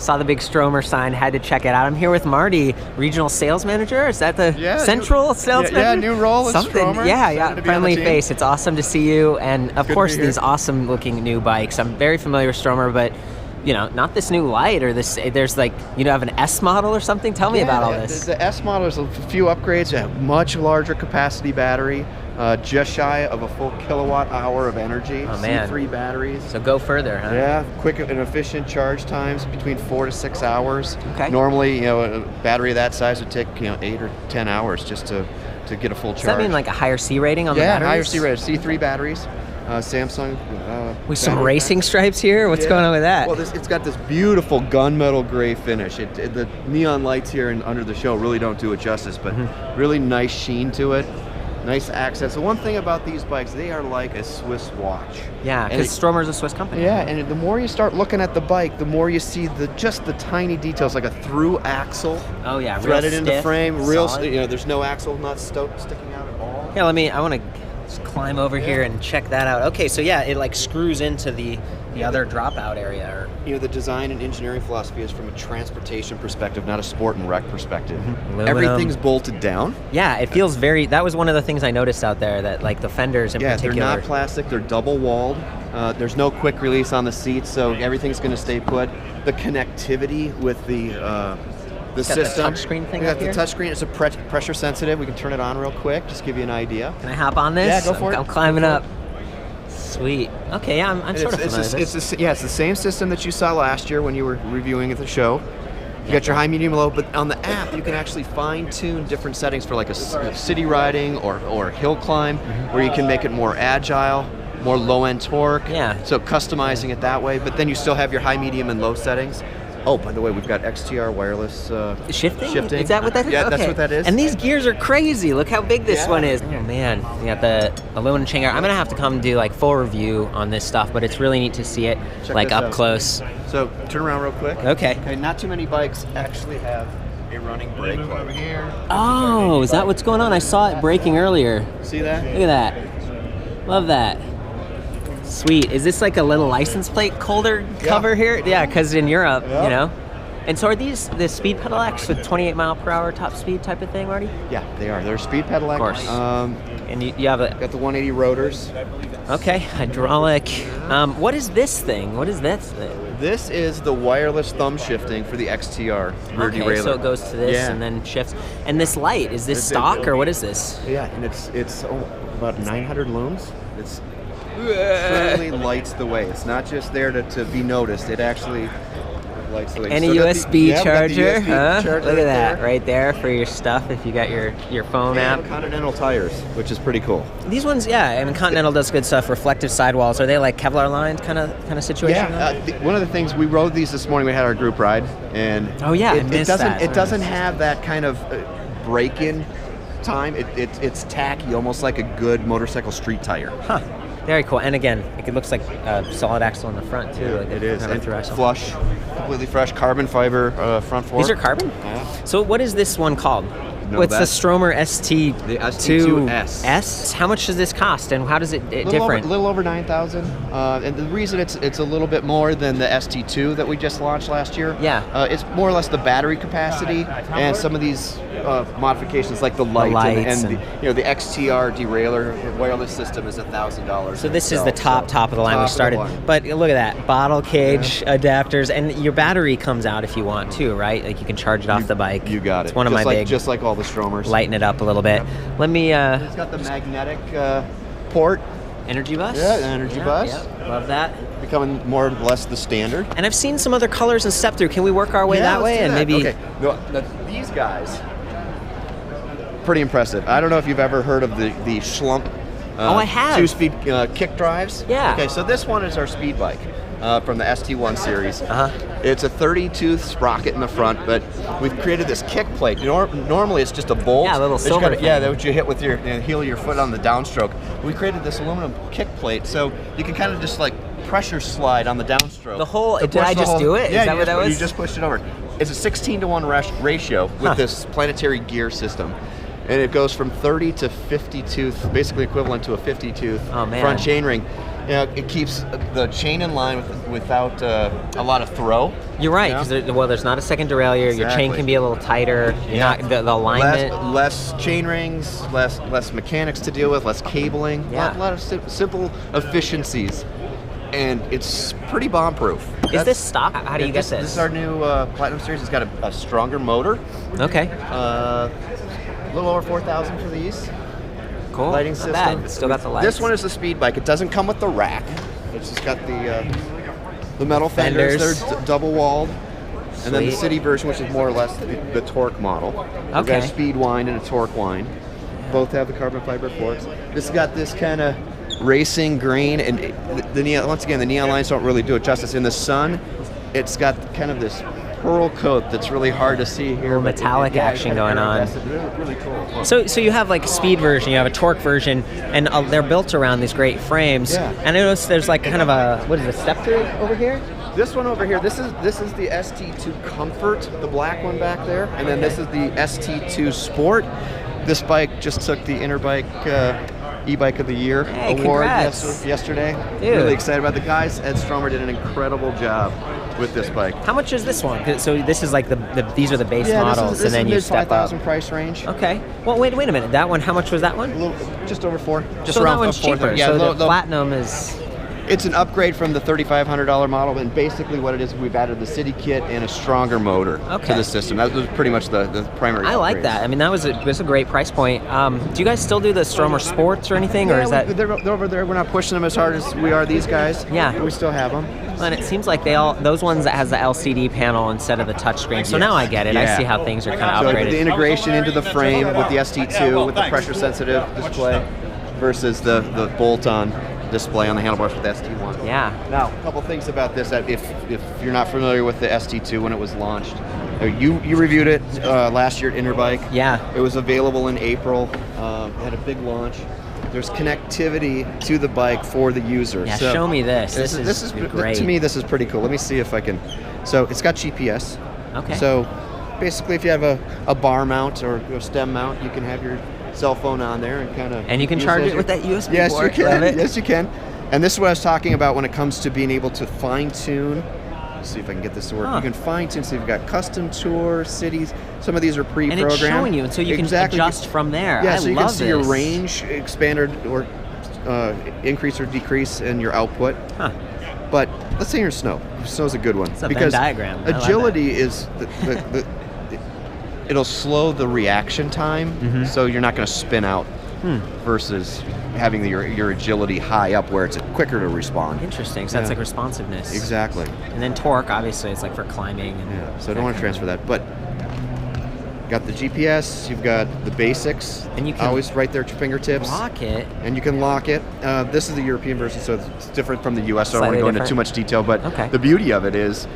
Saw the big Stromer sign, had to check it out. I'm here with Marty, regional sales manager. Is that the central sales manager? Yeah, new role at Stromer. Yeah, friendly face. It's awesome to see you, and of course these awesome looking new bikes. I'm very familiar with Stromer, but not this new light or this. There's like, have an S model or something. Tell me about all this. The S model is a few upgrades. A much larger capacity battery, just shy of a full kilowatt hour of energy. Oh man, C3 batteries. So go further, huh? Yeah, quick and efficient charge times between 4 to 6 hours. Okay. Normally, a battery of that size would take 8 or 10 hours just to get a full charge. Does that mean like a higher C rating on the batteries? Yeah, higher C rating. C3 batteries. Samsung. With some racing stripes here? What's going on with that? Well, it's got this beautiful gunmetal gray finish. The neon lights here and under the show really don't do it justice, but really nice sheen to it. Nice accents. The one thing about these bikes, they are like a Swiss watch. Yeah, because Stromer's a Swiss company. Yeah, and the more you start looking at the bike, the more you see just the tiny details, like a thru-axle. Oh yeah, threaded into frame. Real, solid. there's no axle nut sticking out at all. Yeah, I want to just climb over here and check that out. Okay, so yeah, it like screws into the other dropout area. The design and engineering philosophy is from a transportation perspective, not a sport and rec perspective. Everything's bolted down. Yeah, it feels that was one of the things I noticed out there, that like the fenders in particular. Yeah, they're not plastic, they're double walled. There's no quick release on the seats, so everything's going to stay put. The connectivity with the system. The touchscreen thing. We got the touchscreen. It's a pressure sensitive. We can turn it on real quick. Just give you an idea. Can I hop on this? Yeah, go for it. I'm climbing up. Sweet. Okay, yeah, I'm sort of familiar with this. It's the same system that you saw last year when you were reviewing at the show. You got your high, medium, low, but on the app you can actually fine-tune different settings for like a city riding or hill climb, where you can make it more agile, more low-end torque. Yeah. So customizing it that way, but then you still have your high, medium, and low settings. Oh, by the way, we've got XTR wireless shifting. Is that what that is? Yeah, that's what that is. And these gears are crazy. Look how big this one is. Oh man, you got the aluminum chain guard. I'm gonna have to come do like full review on this stuff, but it's really neat to see it like up close. So turn around real quick. Okay. Not too many bikes actually have a running brake light. Oh, is that what's going on? I saw it braking earlier. See that? Look at that. Love that. Sweet. Is this like a little license plate holder cover here? Yeah, because in Europe, And so are these the speed pedelecs with 28 mile per hour top speed type of thing, Marty? Yeah, they are. They're speed pedelecs. Of course. And you have got the 180 rotors. Okay, hydraulic. What is this thing? What is this thing? This is the wireless thumb shifting for the XTR rear derailleur. So it goes to this and then shifts. And this light, is this stock or what is this? Yeah, and it's about 900 looms. It's truly lights the way. It's not just there to be noticed. It actually lights the way. And a USB charger, huh? Look at that right there for your stuff if you got your phone app. Continental tires, which is pretty cool. These ones, Continental does good stuff. Reflective sidewalls. Are they like Kevlar lined kind of situation? Yeah. One of the things, we rode these this morning. We had our group ride, and it doesn't have that kind of break-in time. It's tacky, almost like a good motorcycle street tire. Huh. Very cool. And again, it looks like a solid axle in the front too. Like it is. And flush, completely fresh carbon fiber front fork. These are carbon? Yeah. So what is this one called? What's the Stromer ST2 the ST2 S. How much does this cost, and how does it different? A little over 9,000. And the reason it's a little bit more than the ST2 that we just launched last year. Yeah. It's more or less the battery capacity and some of these modifications like the light and the XTR derailleur wireless system is $1,000. So this is the top of the line we started. But look at that, bottle cage adapters, and your battery comes out if you want too, right? Like you can charge it off the bike. You got it. It's one of my just like all the Stromers. Lighten it up a little bit. Let me. It's got the magnetic port. Energy bus? Yeah, the energy bus. Yep. Love that. Becoming more or less the standard. And I've seen some other colors and step through. Can we work our way that way? And maybe. Okay. No, these guys, pretty impressive. I don't know if you've ever heard of the Schlump. I have. 2-speed kick drives. Yeah. Okay, so this one is our speed bike. From the ST1 series. It's a 30-tooth sprocket in the front, but we've created this kick plate. Normally it's just a bolt. Yeah, a little silver thing. Yeah, that what you hit with your heel of your foot on the downstroke. We created this aluminum kick plate, so you can kind of just like pressure slide on the downstroke. The whole, did I just do it? Yeah, is that what that was? You just pushed it over. It's a 16-to-1 ratio with this planetary gear system. And it goes from 30 to 50 tooth, basically equivalent to a 50 tooth front chainring. You know, it keeps the chain in line without a lot of throw. You're right, because there's not a second derailleur. Exactly. Your chain can be a little tighter. You're not, the alignment. Less chain rings, less mechanics to deal with, less cabling. Yeah. A lot of simple efficiencies. And it's pretty bomb-proof. Is this stock? How do you get this? This is our new Platinum Series. It's got a stronger motor. Okay. A little over 4,000 for these. Cool. Lighting Not system. bad. It's still got the lights. This one is the speed bike. It doesn't come with the rack. It's just got the metal fenders. They're double walled. And then the city version, which is more or less the torque model. Okay. We've got a speed wind and a torque wind. Both have the carbon fiber forks. This has got this kind of racing green, and the neon, once again, the neon lines don't really do it justice. In the sun, it's got kind of this pearl coat that's really hard to see here. Metallic action going on. Really cool. So you have like a speed version, you have a torque version, and they're built around these great frames. Yeah. And I noticed there's like kind of a, what is it, step through over here? This one over here, this is the ST2 Comfort, the black one back there, and then this is the ST2 Sport. This bike just took the Interbike e-bike of the year award yesterday. Dude. Really excited about it. The guys at Stromer did an incredible job with this bike. How much is this one? So this is like these are the base models, this and then you is step up. $5,000 price range. Okay. Well, wait a minute. That one, how much was that one? Just over $4,000. Just so around that one's cheaper. Yeah, so the Platinum is. It's an upgrade from the $3,500 model, and basically what it is, we've added the city kit and a stronger motor to the system. That was pretty much the primary. I like that. I mean, that was a great price point. Do you guys still do the Stromer Sports or anything, or is that? They're over there. We're not pushing them as hard as we are these guys. Yeah. But we still have them. And it seems like those ones that has the LCD panel instead of the touchscreen. So now I get it. I see how things are kind of upgraded. The integration into the frame with the ST2 with the pressure sensitive display versus the bolt-on display on the handlebars with the ST1. Yeah. Now, a couple things about this. If you're not familiar with the ST2 when it was launched, you reviewed it last year at Interbike. Yeah. It was available in April. It had a big launch. There's connectivity to the bike for the user. Yeah, show me this. This is great. To me, this is pretty cool. Let me see if I can. So it's got GPS. Okay. So basically, if you have a bar mount or a stem mount, you can have your cell phone on there and kind of. And you can charge it with that USB yes, port. you can. Yes, you can. And this is what I was talking about when it comes to being able to fine tune. Let's see if I can get this to work. You can fine tune. So you've got custom tours, cities. Some of these are pre-programmed. And it's showing you, so you can adjust from there. Yeah, so you can see your this. range expanded or increase or decrease in your output. Huh. But let's say you're in snow. Snow's a good one. It's a because Venn diagram. Agility is it'll slow the reaction time, so you're not going to spin out versus having your agility high up where it's quicker to respond. Interesting. So that's like responsiveness. Exactly. And then torque, obviously, it's like for climbing. And so I don't want to transfer that, but got the GPS. You've got the basics. And you can always right there at your fingertips. Lock it. And you can lock it. This is the European version, so it's different from the US. So I don't want to go into too much detail, but the beauty of it is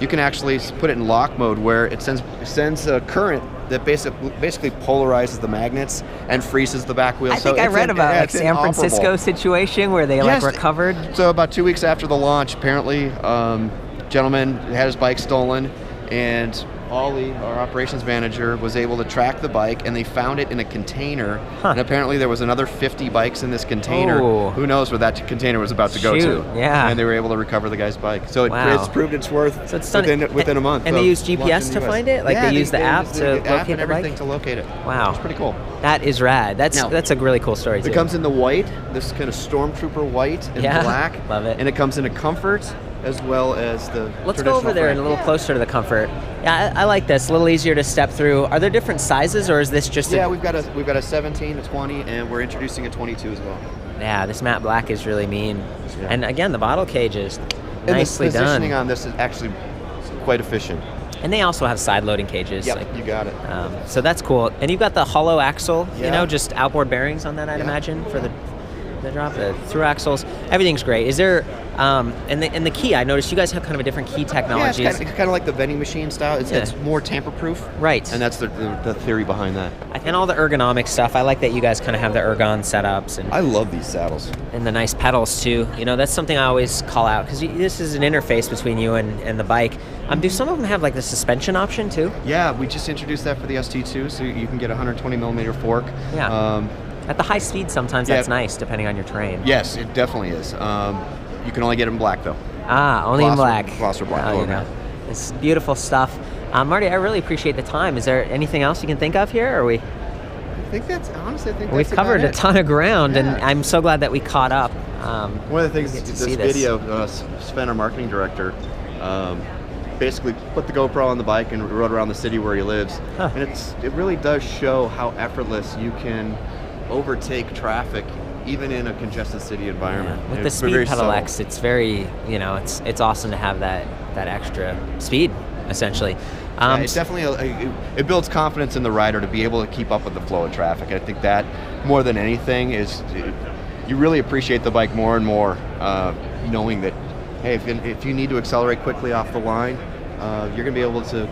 you can actually put it in lock mode where it sends a current that basically polarizes the magnets and freezes the back wheel. I think I read about like San Francisco situation where they like recovered. So about 2 weeks after the launch, apparently, gentleman had his bike stolen, and Ollie, our operations manager, was able to track the bike, and they found it in a container. And apparently there was another 50 bikes in this container. Who knows where that container was about to go to? Yeah. And they were able to recover the guy's bike. So it's proved its worth within a month. And they use GPS to find it? Like they use the app to locate the bike? to locate it. Wow. It's pretty cool. That is rad. That's a really cool story, too. It comes in the white, this kind of Stormtrooper white and black. Love it. And it comes in a Comfort as well as the Let's go over there and a little closer to the Comfort. Yeah, I like this. A little easier to step through. Are there different sizes, or is this just we've got a 17, a 20, and we're introducing a 22 as well. Yeah, this matte black is really mean. Yeah. And again, the bottle cage is nicely done. And the positioning on this is actually quite efficient. And they also have side loading cages. Yep, you got it. So that's cool. And you've got the hollow axle, just outboard bearings on that, I'd imagine, for the drop, the through axles. Everything's great. Is there, and the key, I noticed you guys have kind of a different key technology. Yeah, it's kind of like the vending machine style. It's more tamper-proof. Right. And that's the theory behind that. And all the ergonomic stuff. I like that you guys kind of have the ergon setups. And I love these saddles. And the nice pedals, too. That's something I always call out, because this is an interface between you and the bike. Do some of them have like the suspension option, too? Yeah, we just introduced that for the ST2, so you can get a 120 millimeter fork. Yeah. At the high speed, sometimes that's nice, depending on your terrain. Yes, it definitely is. You can only get it in black, though. Ah, only in black. Gloss or black. Oh, you know. It's beautiful stuff. Marty, I really appreciate the time. Is there anything else you can think of here? Or I think that's, honestly, we've covered a ton of ground, and I'm so glad that we caught up. One of the things, this video, Sven, our marketing director, basically put the GoPro on the bike and rode around the city where he lives. And it really does show how effortless you can overtake traffic even in a congested city environment. Yeah. With the speed pedelecs, it's very, you know, it's awesome to have that extra speed, essentially. It's definitely it builds confidence in the rider to be able to keep up with the flow of traffic. I think that more than anything is you really appreciate the bike more and more, knowing that, hey, if you need to accelerate quickly off the line, you're going to be able to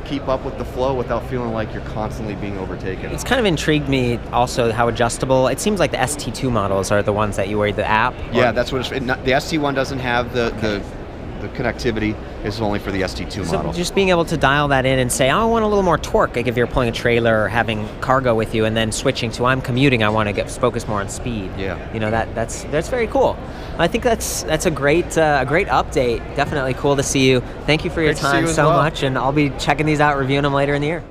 keep up with the flow without feeling like you're constantly being overtaken. It's kind of intrigued me also how adjustable. It seems like the ST2 models are the ones that you wear the app. Yeah, that's what the ST1 doesn't have the connectivity. Is only for the ST2 model. So just being able to dial that in and say, oh, I want a little more torque, like if you're pulling a trailer or having cargo with you, and then switching to I'm commuting, I want to focus more on speed. Yeah. You know, that's very cool. I think that's a great update. Definitely cool to see you. Thank you for your time so much, and I'll be checking these out, reviewing them later in the year.